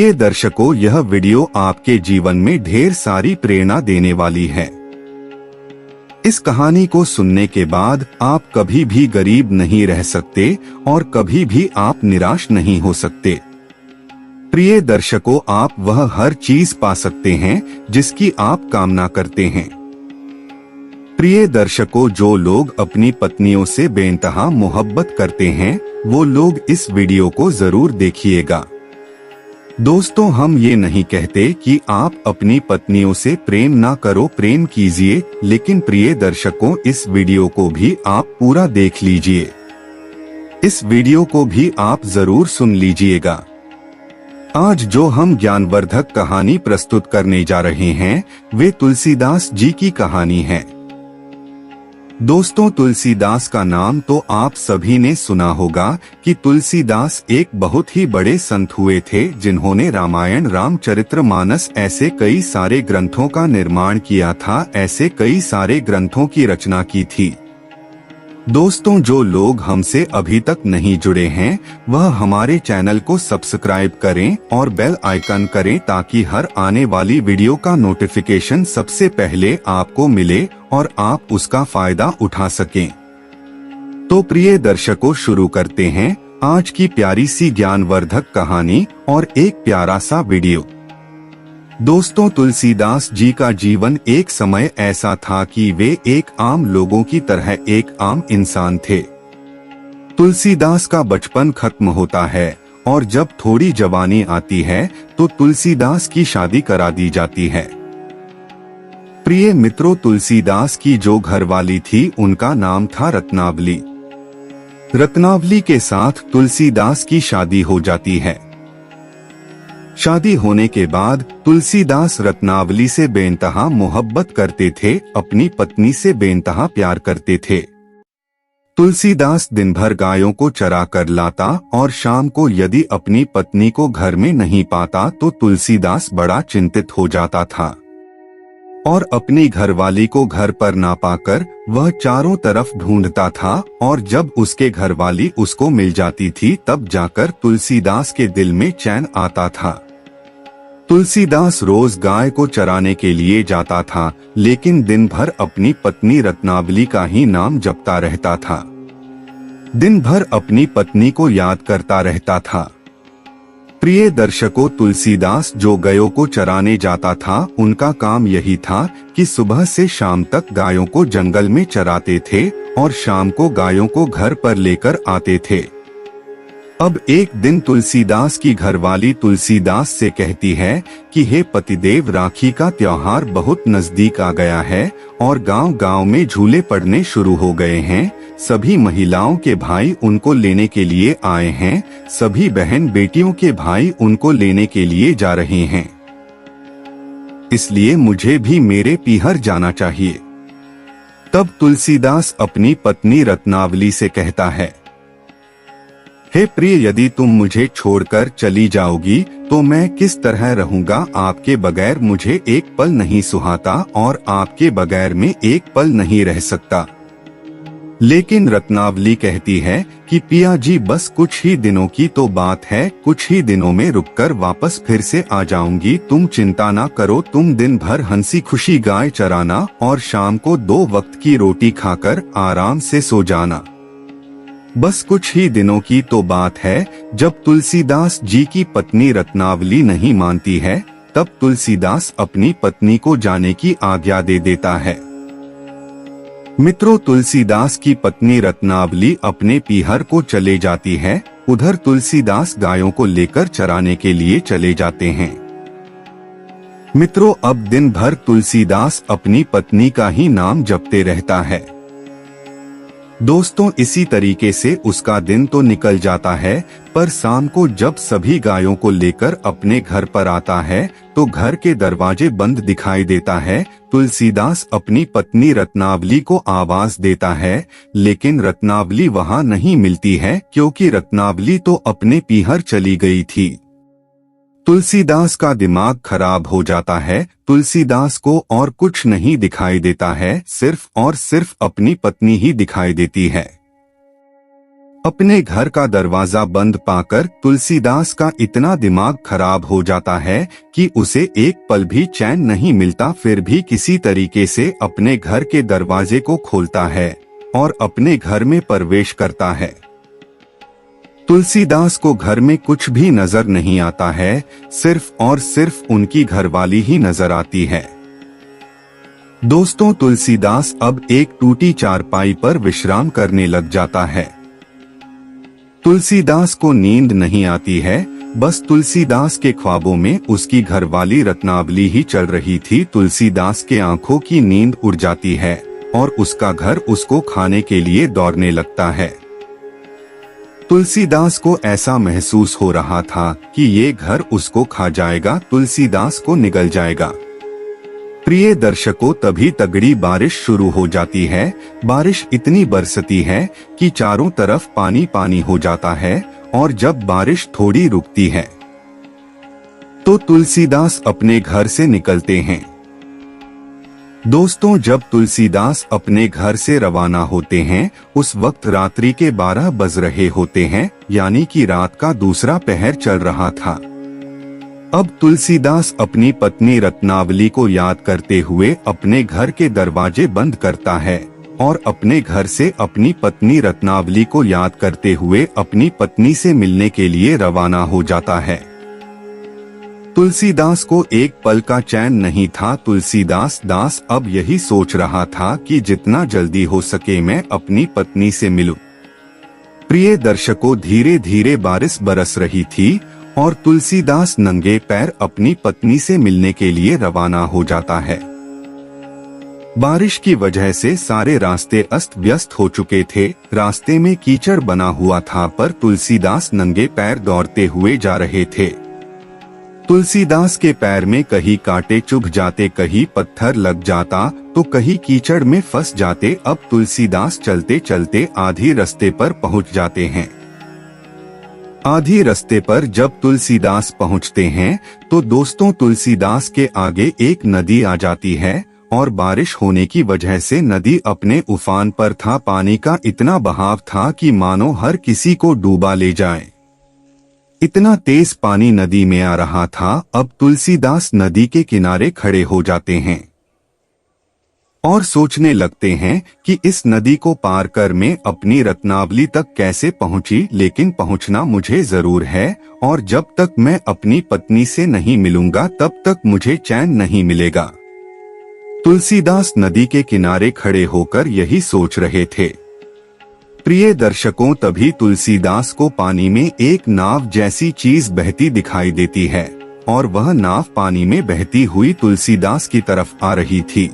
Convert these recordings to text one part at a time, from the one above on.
प्रिय दर्शकों, यह वीडियो आपके जीवन में ढेर सारी प्रेरणा देने वाली है। इस कहानी को सुनने के बाद आप कभी भी गरीब नहीं रह सकते और कभी भी आप निराश नहीं हो सकते। प्रिय दर्शकों, आप वह हर चीज पा सकते हैं जिसकी आप कामना करते हैं। प्रिय दर्शकों, जो लोग अपनी पत्नियों से बेइंतहा मोहब्बत करते हैं वो लोग इस वीडियो को जरूर देखिएगा। दोस्तों, हम ये नहीं कहते कि आप अपनी पत्नियों से प्रेम ना करो, प्रेम कीजिए, लेकिन प्रिय दर्शकों, इस वीडियो को भी आप पूरा देख लीजिए। इस वीडियो को भी आप जरूर सुन लीजिएगा। आज जो हम ज्ञानवर्धक कहानी प्रस्तुत करने जा रहे हैं वे तुलसीदास जी की कहानी है। दोस्तों, तुलसीदास का नाम तो आप सभी ने सुना होगा कि तुलसीदास एक बहुत ही बड़े संत हुए थे जिन्होंने रामायण, रामचरितमानस ऐसे कई सारे ग्रंथों का निर्माण किया था, ऐसे कई सारे ग्रंथों की रचना की थी। दोस्तों, जो लोग हमसे अभी तक नहीं जुड़े हैं वह हमारे चैनल को सब्सक्राइब करें और बेल आइकन करें ताकि हर आने वाली वीडियो का नोटिफिकेशन सबसे पहले आपको मिले और आप उसका फायदा उठा सकें। तो प्रिय दर्शकों, शुरू करते हैं आज की प्यारी सी ज्ञानवर्धक कहानी और एक प्यारा सा वीडियो। दोस्तों, तुलसीदास जी का जीवन एक समय ऐसा था कि वे एक आम लोगों की तरह एक आम इंसान थे। तुलसीदास का बचपन खत्म होता है और जब थोड़ी जवानी आती है तो तुलसीदास की शादी करा दी जाती है। प्रिय मित्रों, तुलसीदास की जो घरवाली थी उनका नाम था रत्नावली। रत्नावली के साथ तुलसीदास की शादी हो जाती है। शादी होने के बाद तुलसीदास रत्नावली से बेइंतहा मोहब्बत करते थे, अपनी पत्नी से बेइंतहा प्यार करते थे। तुलसीदास दिन भर गायों को चरा कर लाता और शाम को यदि अपनी पत्नी को घर में नहीं पाता तो तुलसीदास बड़ा चिंतित हो जाता था और अपनी घरवाली को घर पर ना पाकर वह चारों तरफ ढूंढता था और जब उसके घरवाली उसको मिल जाती थी तब जाकर तुलसीदास के दिल में चैन आता था। तुलसीदास रोज गाय को चराने के लिए जाता था लेकिन दिन भर अपनी पत्नी रत्नावली का ही नाम जपता रहता था, दिन भर अपनी पत्नी को याद करता रहता था। प्रिय दर्शकों, तुलसीदास जो गायों को चराने जाता था उनका काम यही था कि सुबह से शाम तक गायों को जंगल में चराते थे और शाम को गायों को घर पर लेकर आते थे। अब एक दिन तुलसीदास की घरवाली तुलसीदास से कहती है कि हे पतिदेव, राखी का त्योहार बहुत नजदीक आ गया है और गांव-गांव में झूले पड़ने शुरू हो गए हैं। सभी महिलाओं के भाई उनको लेने के लिए आए हैं, सभी बहन बेटियों के भाई उनको लेने के लिए जा रहे हैं, इसलिए मुझे भी मेरे पीहर जाना चाहिए। तब तुलसीदास अपनी पत्नी रत्नावली से कहता है, हे प्रिय, यदि तुम मुझे छोड़कर चली जाओगी तो मैं किस तरह रहूंगा? आपके बगैर मुझे एक पल नहीं सुहाता और आपके बगैर में एक पल नहीं रह सकता। लेकिन रत्नावली कहती है कि पिया जी, बस कुछ ही दिनों की तो बात है, कुछ ही दिनों में रुककर वापस फिर से आ जाऊंगी। तुम चिंता ना करो, तुम दिन भर हंसी खुशी गाय चराना और शाम को 2 वक्त की रोटी खाकर आराम से सो जाना। बस कुछ ही दिनों की तो बात है। जब तुलसीदास जी की पत्नी रत्नावली नहीं मानती है तब तुलसीदास अपनी पत्नी को जाने की आज्ञा दे देता है। मित्रों, तुलसीदास की पत्नी रत्नावली अपने पीहर को चले जाती है, उधर तुलसीदास गायों को लेकर चराने के लिए चले जाते हैं। मित्रों, अब दिन भर तुलसीदास अपनी पत्नी का ही नाम जपते रहता है। दोस्तों, इसी तरीके से उसका दिन तो निकल जाता है, पर शाम को जब सभी गायों को लेकर अपने घर पर आता है तो घर के दरवाजे बंद दिखाई देता है। तुलसीदास अपनी पत्नी रत्नावली को आवाज देता है लेकिन रत्नावली वहां नहीं मिलती है क्योंकि रत्नावली तो अपने पीहर चली गई थी। तुलसीदास का दिमाग खराब हो जाता है। तुलसीदास को और कुछ नहीं दिखाई देता है, सिर्फ और सिर्फ अपनी पत्नी ही दिखाई देती है। अपने घर का दरवाजा बंद पाकर तुलसीदास का इतना दिमाग खराब हो जाता है कि उसे एक पल भी चैन नहीं मिलता। फिर भी किसी तरीके से अपने घर के दरवाजे को खोलता है और अपने घर में प्रवेश करता है। तुलसीदास को घर में कुछ भी नजर नहीं आता है, सिर्फ और सिर्फ उनकी घरवाली ही नजर आती है। दोस्तों, तुलसीदास अब एक टूटी चारपाई पर विश्राम करने लग जाता है। तुलसीदास को नींद नहीं आती है, बस तुलसीदास के ख्वाबों में उसकी घरवाली रत्नावली ही चल रही थी। तुलसीदास के आंखों की नींद उड़ जाती है और उसका घर उसको खाने के लिए दौड़ने लगता है। तुलसीदास को ऐसा महसूस हो रहा था कि ये घर उसको खा जाएगा, तुलसीदास को निगल जाएगा। प्रिय दर्शकों, तभी तगड़ी बारिश शुरू हो जाती है। बारिश इतनी बरसती है कि चारों तरफ पानी पानी हो जाता है और जब बारिश थोड़ी रुकती है तो तुलसीदास अपने घर से निकलते हैं। दोस्तों, जब तुलसीदास अपने घर से रवाना होते हैं उस वक्त रात्रि के 12 बज रहे होते हैं, यानी कि रात का दूसरा पहर चल रहा था। अब तुलसीदास अपनी पत्नी रत्नावली को याद करते हुए अपने घर के दरवाजे बंद करता है और अपने घर से अपनी पत्नी रत्नावली को याद करते हुए अपनी पत्नी से मिलने के लिए रवाना हो जाता है। तुलसीदास को एक पल का चैन नहीं था। तुलसीदास अब यही सोच रहा था कि जितना जल्दी हो सके मैं अपनी पत्नी से मिलूं। प्रिय दर्शकों, धीरे धीरे बारिश बरस रही थी और तुलसीदास नंगे पैर अपनी पत्नी से मिलने के लिए रवाना हो जाता है। बारिश की वजह से सारे रास्ते अस्त व्यस्त हो चुके थे। रास्ते में कीचड़ बना हुआ था, पर तुलसीदास नंगे पैर दौड़ते हुए जा रहे थे। तुलसीदास के पैर में कहीं कांटे चुभ जाते, कहीं पत्थर लग जाता तो कहीं कीचड़ में फंस जाते। अब तुलसीदास चलते चलते आधी रास्ते पर पहुंच जाते हैं। आधी रास्ते पर जब तुलसीदास पहुंचते हैं तो दोस्तों, तुलसीदास के आगे एक नदी आ जाती है और बारिश होने की वजह से नदी अपने उफान पर था। पानी का इतना बहाव था कि मानो हर किसी को डूबा ले जाए। इतना तेज पानी नदी में आ रहा था। अब तुलसीदास नदी के किनारे खड़े हो जाते हैं और सोचने लगते हैं कि इस नदी को पार कर मैं अपनी रत्नावली तक कैसे पहुंची, लेकिन पहुंचना मुझे जरूर है और जब तक मैं अपनी पत्नी से नहीं मिलूंगा तब तक मुझे चैन नहीं मिलेगा। तुलसीदास नदी के किनारे खड़े होकर यही सोच रहे थे। प्रिय दर्शकों, तभी तुलसीदास को पानी में एक नाव जैसी चीज बहती दिखाई देती है और वह नाव पानी में बहती हुई तुलसीदास की तरफ आ रही थी।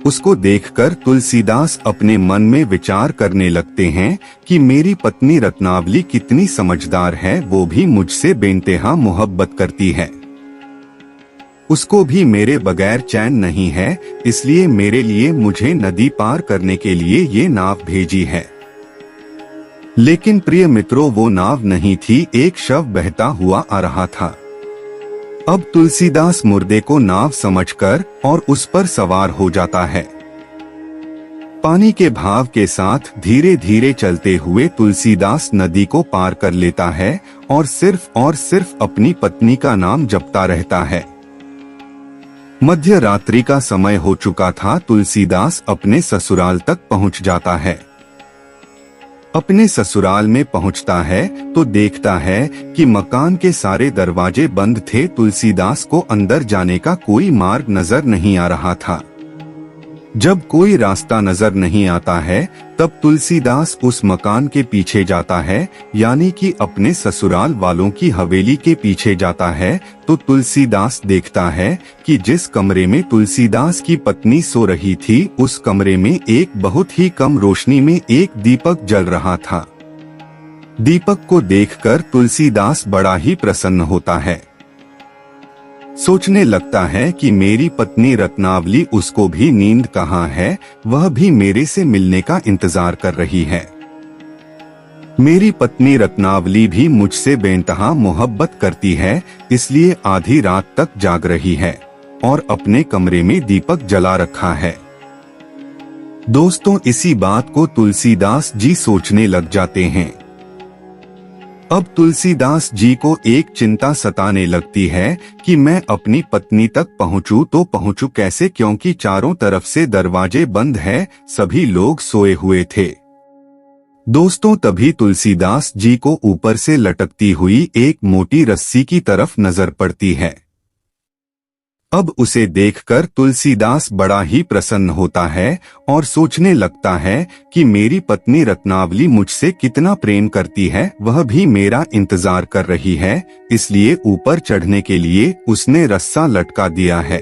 उसको देखकर तुलसीदास अपने मन में विचार करने लगते हैं कि मेरी पत्नी रत्नावली कितनी समझदार है, वो भी मुझसे बेइंतहा मोहब्बत करती है। उसको भी मेरे बगैर चैन नहीं है, इसलिए मेरे लिए मुझे नदी पार करने के लिए ये नाव भेजी है। लेकिन प्रिय मित्रों, वो नाव नहीं थी, एक शव बहता हुआ आ रहा था। अब तुलसीदास मुर्दे को नाव समझकर और उस पर सवार हो जाता है। पानी के भाव के साथ धीरे धीरे चलते हुए तुलसीदास नदी को पार कर लेता है और सिर्फ अपनी पत्नी का नाम जपता रहता है। मध्य रात्रि का समय हो चुका था। तुलसीदास अपने ससुराल तक पहुंच जाता है। अपने ससुराल में पहुंचता है तो देखता है कि मकान के सारे दरवाजे बंद थे। तुलसीदास को अंदर जाने का कोई मार्ग नजर नहीं आ रहा था। जब कोई रास्ता नजर नहीं आता है तब तुलसीदास उस मकान के पीछे जाता है, यानी कि अपने ससुराल वालों की हवेली के पीछे जाता है। तो तुलसीदास देखता है कि जिस कमरे में तुलसीदास की पत्नी सो रही थी उस कमरे में एक बहुत ही कम रोशनी में एक दीपक जल रहा था। दीपक को देखकर तुलसीदास बड़ा ही प्रसन्न होता है। सोचने लगता है कि मेरी पत्नी रत्नावली, उसको भी नींद कहाँ है, वह भी मेरे से मिलने का इंतजार कर रही है। मेरी पत्नी रत्नावली भी मुझसे बेइंतहा मोहब्बत करती है, इसलिए आधी रात तक जाग रही है और अपने कमरे में दीपक जला रखा है। दोस्तों, इसी बात को तुलसीदास जी सोचने लग जाते हैं। अब तुलसीदास जी को एक चिंता सताने लगती है कि मैं अपनी पत्नी तक पहुंचूं तो पहुंचूं कैसे, क्योंकि चारों तरफ से दरवाजे बंद है, सभी लोग सोए हुए थे। दोस्तों, तभी तुलसीदास जी को ऊपर से लटकती हुई एक मोटी रस्सी की तरफ नजर पड़ती है। अब उसे देखकर तुलसीदास बड़ा ही प्रसन्न होता है और सोचने लगता है कि मेरी पत्नी रत्नावली मुझसे कितना प्रेम करती है, वह भी मेरा इंतजार कर रही है, इसलिए ऊपर चढ़ने के लिए उसने रस्सा लटका दिया है।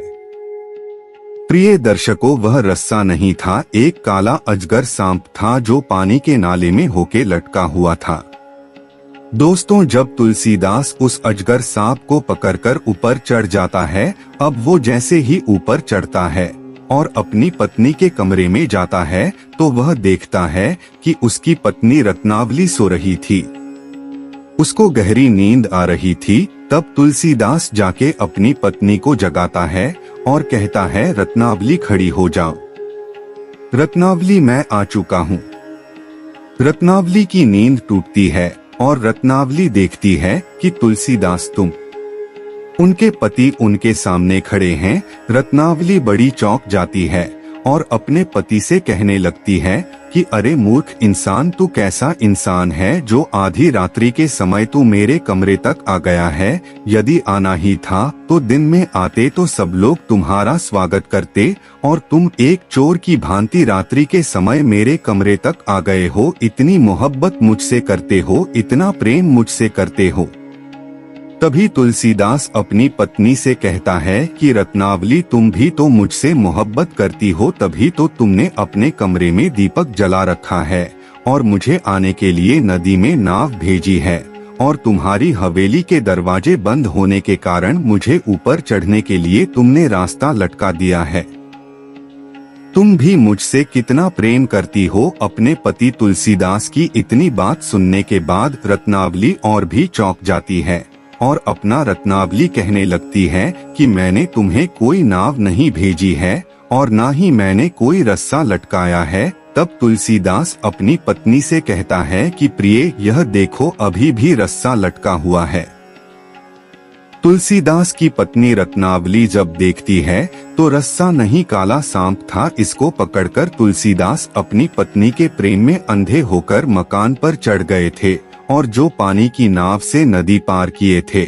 प्रिय दर्शकों, वह रस्सा नहीं था, एक काला अजगर सांप था जो पानी के नाले में होके लटका हुआ था। दोस्तों, जब तुलसीदास उस अजगर सांप को पकड़कर ऊपर चढ़ जाता है, अब वो जैसे ही ऊपर चढ़ता है और अपनी पत्नी के कमरे में जाता है तो वह देखता है कि उसकी पत्नी रत्नावली सो रही थी। उसको गहरी नींद आ रही थी। तब तुलसीदास जाके अपनी पत्नी को जगाता है और कहता है, रत्नावली खड़ी हो जाओ। रत्नावली, मैं आ चुका हूँ। रत्नावली की नींद टूटती है और रत्नावली देखती है कि तुलसीदास उनके पति उनके सामने खड़े हैं। रत्नावली बड़ी चौंक जाती है और अपने पति से कहने लगती है कि अरे मूर्ख इंसान, तू कैसा इंसान है जो आधी रात्रि के समय तू मेरे कमरे तक आ गया है। यदि आना ही था तो दिन में आते तो सब लोग तुम्हारा स्वागत करते, और तुम एक चोर की भांति रात्रि के समय मेरे कमरे तक आ गए हो। इतनी मोहब्बत मुझसे करते हो, इतना प्रेम मुझसे करते हो। तभी तुलसीदास अपनी पत्नी से कहता है कि रत्नावली, तुम भी तो मुझसे मोहब्बत करती हो, तभी तो तुमने अपने कमरे में दीपक जला रखा है और मुझे आने के लिए नदी में नाव भेजी है, और तुम्हारी हवेली के दरवाजे बंद होने के कारण मुझे ऊपर चढ़ने के लिए तुमने रास्ता लटका दिया है। तुम भी मुझसे कितना प्रेम करती हो। अपने पति तुलसीदास की इतनी बात सुनने के बाद रत्नावली और भी चौंक जाती है और अपना रत्नावली कहने लगती है कि मैंने तुम्हें कोई नाव नहीं भेजी है और ना ही मैंने कोई रस्सा लटकाया है। तब तुलसीदास अपनी पत्नी से कहता है कि प्रिय, यह देखो, अभी भी रस्सा लटका हुआ है। तुलसीदास की पत्नी रत्नावली जब देखती है तो रस्सा नहीं, काला सांप था। इसको पकड़कर तुलसीदास अपनी पत्नी के प्रेम में अंधे होकर मकान पर चढ़ गए थे और जो पानी की नाव से नदी पार किए थे।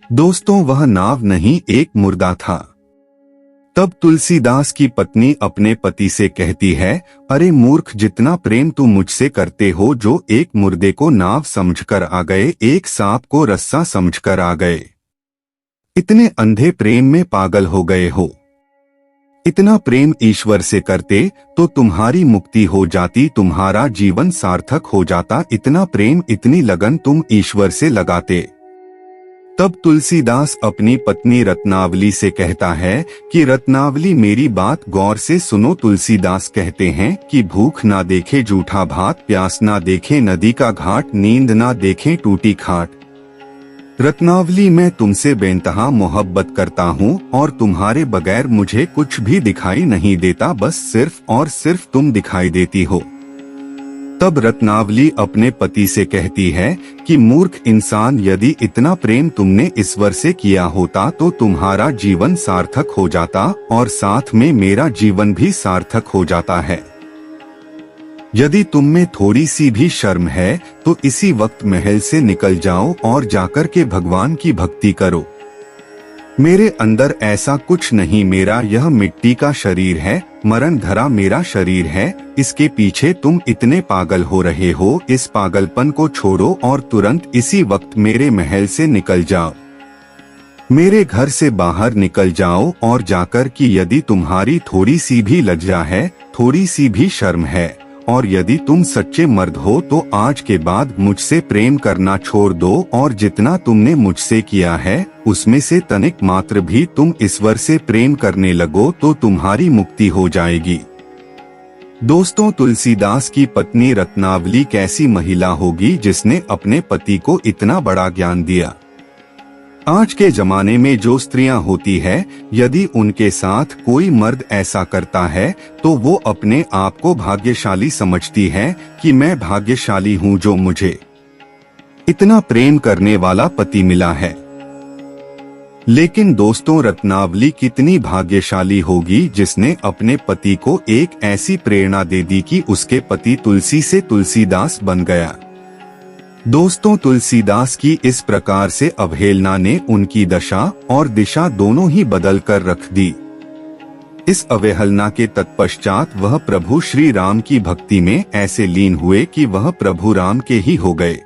दोस्तों, वह नाव नहीं, एक मुर्दा था। तब तुलसीदास की पत्नी अपने पति से कहती है, अरे मूर्ख, जितना प्रेम तुम मुझसे करते हो, जो एक मुर्दे को नाव समझकर आ गए, एक सांप को रस्सा समझकर आ गए। इतने अंधे प्रेम में पागल हो गए हो। इतना प्रेम ईश्वर से करते तो तुम्हारी मुक्ति हो जाती, तुम्हारा जीवन सार्थक हो जाता। इतना प्रेम, इतनी लगन तुम ईश्वर से लगाते। तब तुलसीदास अपनी पत्नी रत्नावली से कहता है कि रत्नावली, मेरी बात गौर से सुनो। तुलसीदास कहते हैं कि भूख ना देखे जूठा भात, प्यास ना देखे नदी का घाट, नींद ना देखे टूटी खाट। रत्नावली, मैं तुमसे बेइंतहा मोहब्बत करता हूँ और तुम्हारे बगैर मुझे कुछ भी दिखाई नहीं देता, बस सिर्फ और सिर्फ तुम दिखाई देती हो। तब रत्नावली अपने पति से कहती है कि मूर्ख इंसान, यदि इतना प्रेम तुमने ईश्वर से किया होता तो तुम्हारा जीवन सार्थक हो जाता और साथ में मेरा जीवन भी सार्थक हो जाता है। यदि तुम में थोड़ी सी भी शर्म है तो इसी वक्त महल से निकल जाओ और जाकर के भगवान की भक्ति करो। मेरे अंदर ऐसा कुछ नहीं, मेरा यह मिट्टी का शरीर है, मरण धरा मेरा शरीर है। इसके पीछे तुम इतने पागल हो रहे हो, इस पागलपन को छोड़ो और तुरंत इसी वक्त मेरे महल से निकल जाओ। मेरे घर से बाहर निकल जाओ और जाकर कि यदि तुम्हारी थोड़ी सी भी लज्जा है, थोड़ी सी भी शर्म है, और यदि तुम सच्चे मर्द हो तो आज के बाद मुझसे प्रेम करना छोड़ दो और जितना तुमने मुझसे किया है उसमें से तनिक मात्र भी तुम ईश्वर से प्रेम करने लगो तो तुम्हारी मुक्ति हो जाएगी। दोस्तों, तुलसीदास की पत्नी रत्नावली कैसी महिला होगी जिसने अपने पति को इतना बड़ा ज्ञान दिया। आज के जमाने में जो स्त्रियां होती है, यदि उनके साथ कोई मर्द ऐसा करता है तो वो अपने आप को भाग्यशाली समझती है कि मैं भाग्यशाली हूँ जो मुझे इतना प्रेम करने वाला पति मिला है। लेकिन दोस्तों, रत्नावली कितनी भाग्यशाली होगी जिसने अपने पति को एक ऐसी प्रेरणा दे दी कि उसके पति तुलसी से तुलसीदास बन गया। दोस्तों, तुलसीदास की इस प्रकार से अवहेलना ने उनकी दशा और दिशा दोनों ही बदल कर रख दी। इस अवहेलना के तत्पश्चात वह प्रभु श्री राम की भक्ति में ऐसे लीन हुए कि वह प्रभु राम के ही हो गए।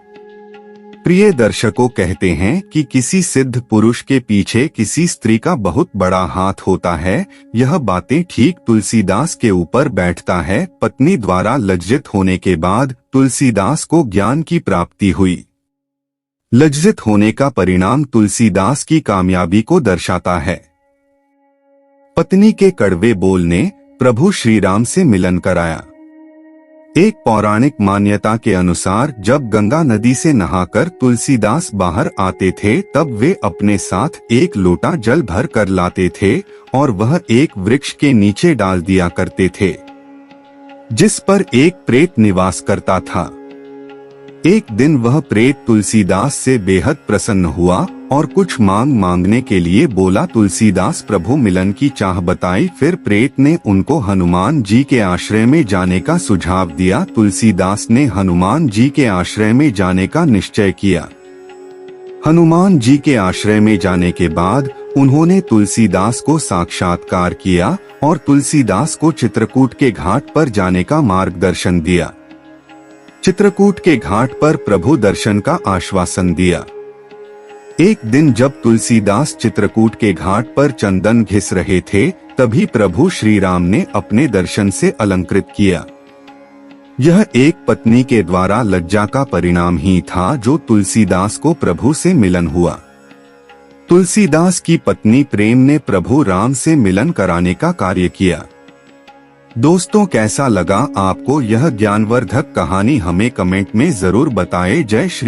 प्रिय दर्शकों, कहते हैं कि किसी सिद्ध पुरुष के पीछे किसी स्त्री का बहुत बड़ा हाथ होता है। यह बातें ठीक तुलसीदास के ऊपर बैठता है। पत्नी द्वारा लज्जित होने के बाद तुलसीदास को ज्ञान की प्राप्ति हुई। लज्जित होने का परिणाम तुलसीदास की कामयाबी को दर्शाता है। पत्नी के कड़वे बोल ने प्रभु श्री राम से मिलन कराया। एक पौराणिक मान्यता के अनुसार जब गंगा नदी से नहाकर तुलसीदास बाहर आते थे तब वे अपने साथ एक लोटा जल भर कर लाते थे और वह एक वृक्ष के नीचे डाल दिया करते थे, जिस पर एक प्रेत निवास करता था। एक दिन वह प्रेत तुलसीदास से बेहद प्रसन्न हुआ और कुछ मांगने के लिए बोला। तुलसीदास प्रभु मिलन की चाह बताई। फिर प्रेत ने उनको हनुमान जी के आश्रय में जाने का सुझाव दिया। तुलसीदास ने हनुमान जी के आश्रय में जाने का निश्चय किया। हनुमान जी के आश्रय में जाने के बाद उन्होंने तुलसीदास को साक्षात्कार किया और तुलसीदास को चित्रकूट के घाट पर जाने का मार्गदर्शन दिया। चित्रकूट के घाट पर प्रभु दर्शन का आश्वासन दिया। एक दिन जब तुलसीदास चित्रकूट के घाट पर चंदन घिस रहे थे, तभी प्रभु श्री राम ने अपने दर्शन से अलंकृत किया। यह एक पत्नी के द्वारा लज्जा का परिणाम ही था जो तुलसीदास को प्रभु से मिलन हुआ। तुलसीदास की पत्नी प्रेम ने प्रभु राम से मिलन कराने का कार्य किया। दोस्तों, कैसा लगा आपको यह ज्ञानवर्धक कहानी? हमें कमेंट में जरूर बताएं। जय श्री